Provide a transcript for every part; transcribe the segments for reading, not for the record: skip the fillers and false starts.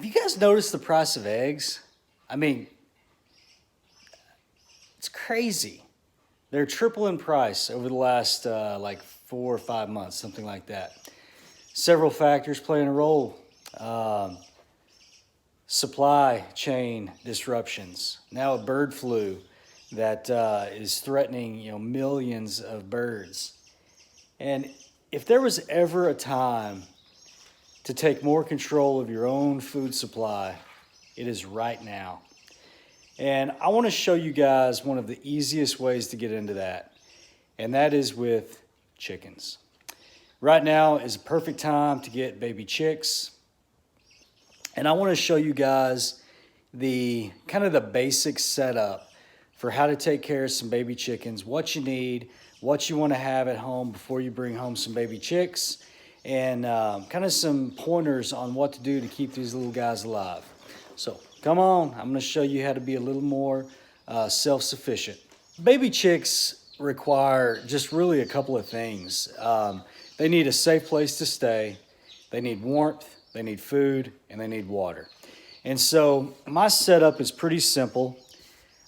Have you guys noticed the price of eggs? I mean, it's crazy. They're triple in price over the last like 4 or 5 months, something like that. Several factors playing a role. Supply chain disruptions. Now a bird flu that is threatening, millions of birds. And if there was ever a time to take more control of your own food supply, it is right now. And I want to show you guys one of the easiest ways to get into that, and that is with chickens. Right now is a perfect time to get baby chicks. And I want to show you guys the kind of the basic setup for how to take care of some baby chickens, what you need, what you want to have at home before you bring home some baby chicks, and kind of some pointers on what to do to keep these little guys alive. So come on, I'm going to show you how to be a little more self-sufficient. Baby chicks require just really a couple of things. They need a safe place to stay, they need warmth, they need food, and they need water. And so my setup is pretty simple.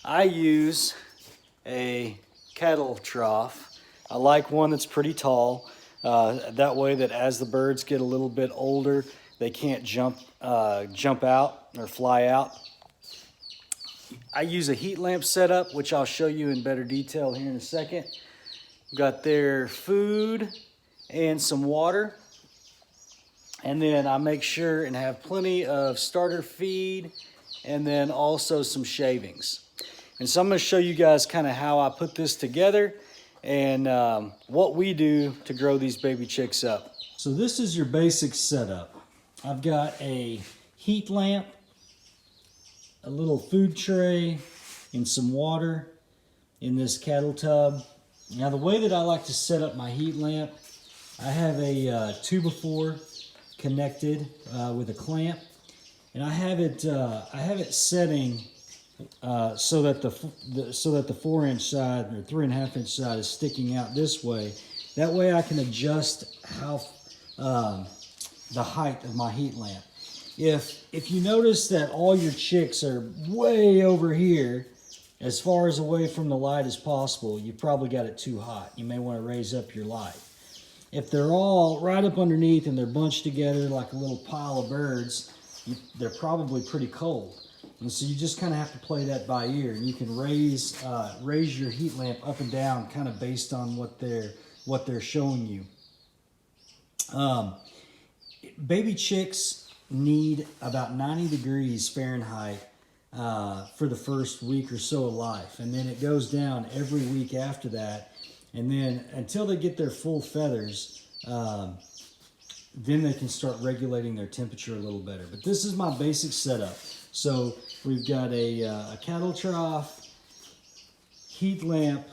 I use a cattle trough. I like one that's pretty tall. That way that as the birds get a little bit older, they can't jump out or fly out. I use a heat lamp setup, which I'll show you in better detail here in a second. Got their food and some water. And then I make sure and have plenty of starter feed and then also some shavings. And so I'm going to show you guys kind of how I put this together and what we do to grow these baby chicks up. So this is your basic setup. I've got a heat lamp, a little food tray, and some water in this cattle tub. Now the way that I like to set up my heat lamp, I have a 2x4 connected with a clamp, and I have it setting so that the 4-inch side or 3.5-inch side is sticking out this way. That way I can adjust how the height of my heat lamp. If you notice that all your chicks are way over here, as far as away from the light as possible, you probably got it too hot. You may want to raise up your light. If they're all right up underneath and they're bunched together like a little pile of birds, they're probably pretty cold. And so you just kind of have to play that by ear. And you can raise your heat lamp up and down kind of based on what they're showing you. Baby chicks need about 90 degrees Fahrenheit for the first week or so of life. And then it goes down every week after that. And then until they get their full feathers, then they can start regulating their temperature a little better. But this is my basic setup. So we've got a cattle trough, heat lamp,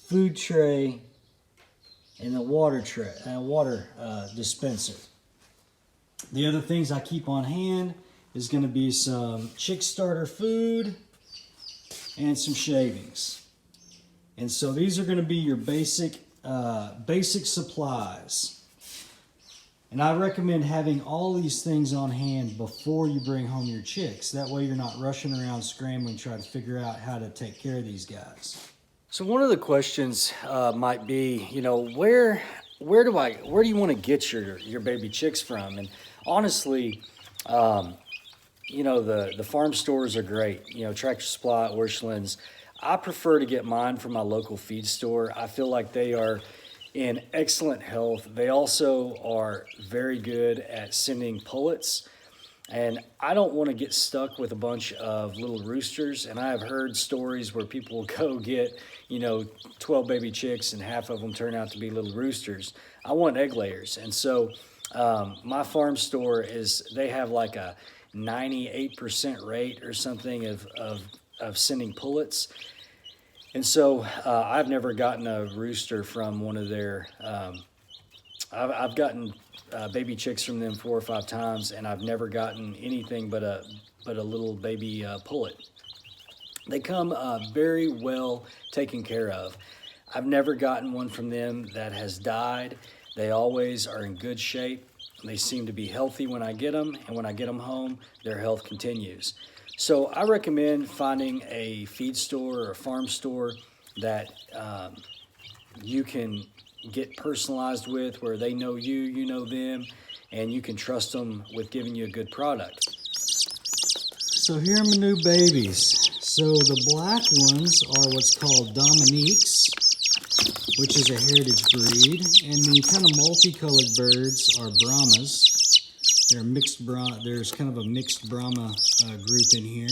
food tray, and a water dispenser. The other things I keep on hand is going to be some chick starter food and some shavings. And so these are going to be your basic supplies. And I recommend having all these things on hand before you bring home your chicks. That way you're not rushing around scrambling trying to figure out how to take care of these guys. So one of the questions might be, where do you want to get your baby chicks from? And honestly, the farm stores are great. Tractor Supply, Orchlands. I prefer to get mine from my local feed store. I feel like they are in excellent health. They also are very good at sending pullets. And I don't want to get stuck with a bunch of little roosters. And I have heard stories where people will go get, 12 baby chicks and half of them turn out to be little roosters. I want egg layers. And so my farm store they have like a 98% rate or something of sending pullets. And so I've never gotten a rooster from one of their, I've gotten baby chicks from them 4 or 5 times, and I've never gotten anything but a little baby pullet. They come very well taken care of. I've never gotten one from them that has died. They always are in good shape. They seem to be healthy when I get them, and when I get them home, their health continues. So I recommend finding a feed store or a farm store that you can get personalized with, where they know you, you know them, and you can trust them with giving you a good product. So here are my new babies. So the black ones are what's called Dominiques, which is a heritage breed, and the kind of multicolored birds are Brahmas. There's kind of a mixed Brahma group in here.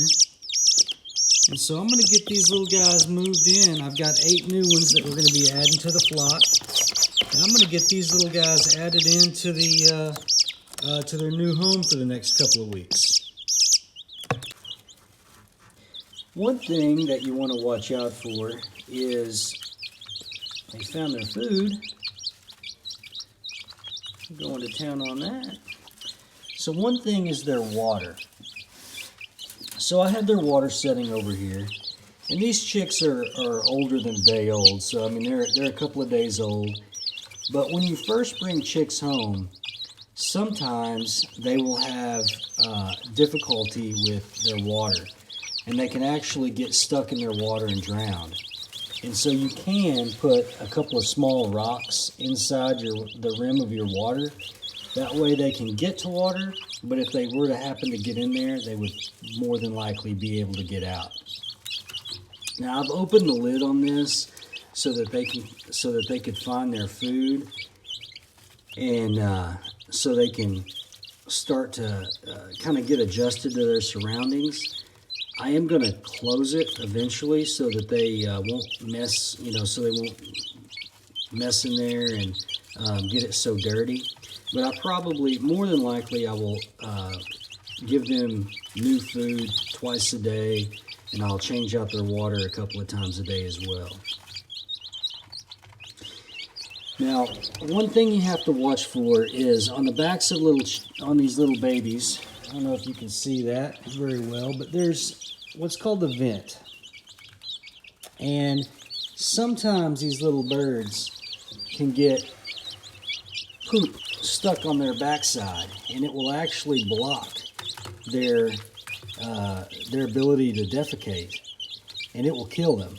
And so I'm going to get these little guys moved in. I've got 8 new ones that we're going to be adding to the flock. And I'm going to get these little guys added into to their new home for the next couple of weeks. One thing that you want to watch out for is they found their food. I'm going to town on that. So one thing is their water. So I have their water setting over here. And these chicks are older than a day old. So I mean they're a couple of days old. But when you first bring chicks home, sometimes they will have difficulty with their water. And they can actually get stuck in their water and drown. And so you can put a couple of small rocks inside the rim of your water. That way they can get to water, but if they were to happen to get in there, they would more than likely be able to get out. Now I've opened the lid on this so that they could find their food, and so they can start to kind of get adjusted to their surroundings. I am going to close it eventually so that they won't mess, so they won't mess in there and get it so dirty. But I probably, more than likely, I will give them new food twice a day, and I'll change out their water a couple of times a day as well. Now, one thing you have to watch for is on the backs of these little babies. I don't know if you can see that very well, but there's what's called the vent. And sometimes these little birds can get poop stuck on their backside, and it will actually block their ability to defecate, and it will kill them.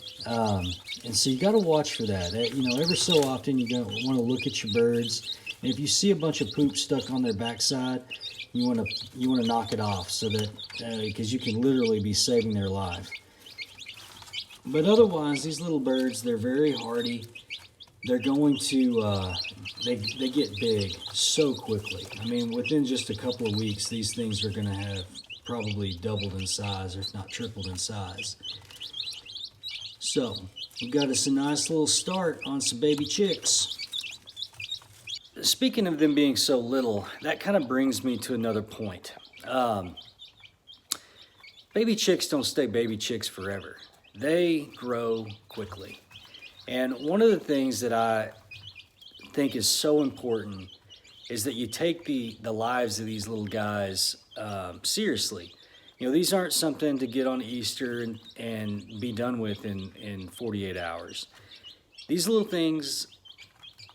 And so you got to watch for that. Every so often you want to look at your birds, and if you see a bunch of poop stuck on their backside, you want to knock it off, so that because you can literally be saving their life. But otherwise, these little birds, they're very hardy. They're going to they get big so quickly. I mean, within just a couple of weeks, these things are going to have probably doubled in size, or if not tripled in size. So we've got us a nice little start on some baby chicks. Speaking of them being so little, that kind of brings me to another point. Baby chicks don't stay baby chicks forever. They grow quickly. And one of the things that I think is so important is that you take the lives of these little guys seriously. These aren't something to get on Easter and be done with in 48 hours. These little things,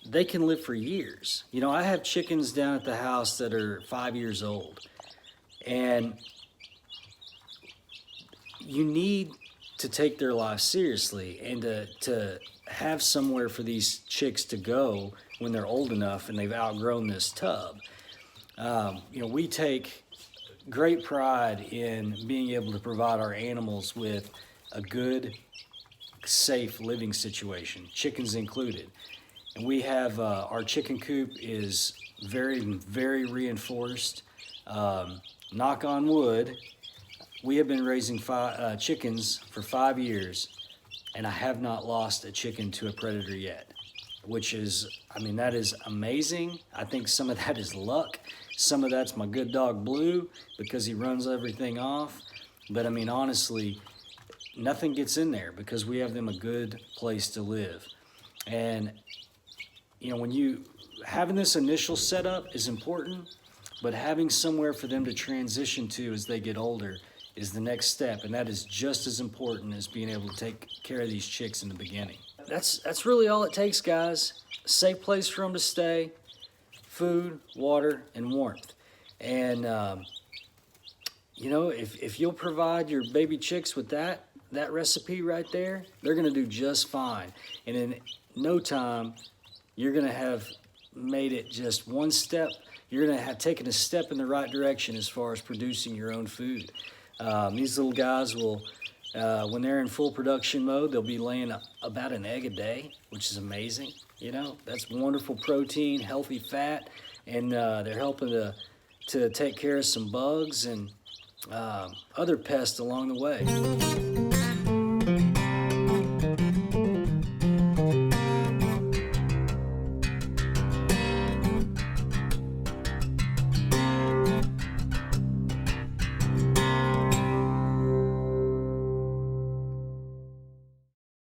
they can live for years. I have chickens down at the house that are 5 years old, and you need to take their lives seriously, and to have somewhere for these chicks to go when they're old enough and they've outgrown this tub. We take great pride in being able to provide our animals with a good, safe living situation, chickens included. And we have our chicken coop is very, very reinforced. Knock on wood, we have been raising chickens for 5 years, and I have not lost a chicken to a predator yet, which is, that is amazing. I think some of that is luck. Some of that's my good dog Blue, because he runs everything off. But honestly, nothing gets in there because we have them a good place to live. And when having this initial setup is important, but having somewhere for them to transition to as they get older is the next step, and that is just as important as being able to take care of these chicks in the beginning. That's really all it takes, guys. A safe place for them to stay, food, water, and warmth. And if you'll provide your baby chicks with that recipe right there, they're going to do just fine. And in no time, you're going to have made it just one step. You're going to have taken a step in the right direction as far as producing your own food. These little guys will, when they're in full production mode, they'll be laying about an egg a day, which is amazing. That's wonderful protein, healthy fat, and they're helping to take care of some bugs and other pests along the way.